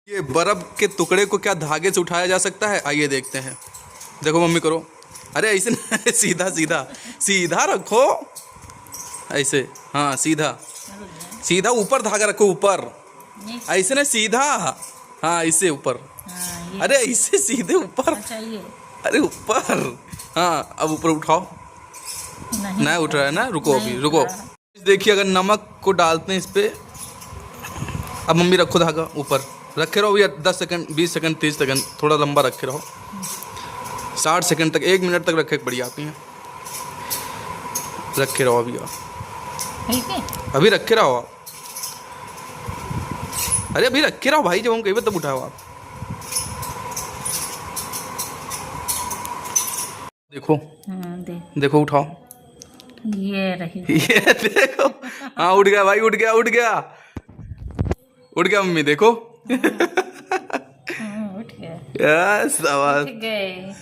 ये बर्फ के टुकड़े को क्या धागे से उठाया जा सकता है? आइए देखते हैं। देखो मम्मी करो। अरे ऐसे नहीं, सीधा सीधा सीधा रखो ऐसे। हाँ सीधा सीधा ऊपर धागा रखो ऊपर। ऐसे नहीं सीधा। हाँ इससे ऊपर। अरे इससे सीधे ऊपर। अरे ऊपर। हाँ अब ऊपर उठाओ। नहीं उठ रहा है ना, रुको अभी रुको। देखिए अगर नमक को डालते हैं इस पे। अब मम्मी रखो धागा ऊपर, रखे रहो भैया 10 सेकंड 20 सेकंड 30 सेकंड, थोड़ा लंबा रखे रहो। 60 सेकंड तक 1 मिनट तक रखे बढ़िया आती हैं। रखे रहो अभी अभी रखे रहो आप। अरे अभी रखे रहो भाई, जब हम कहीं तब उठाओ आप। देखो देखो उठाओ। ये रही ये देखो। हाँ उठ गया भाई, उठ गया उठ गया उठ गया मम्मी देखो। उठ गए यस आवाज गए।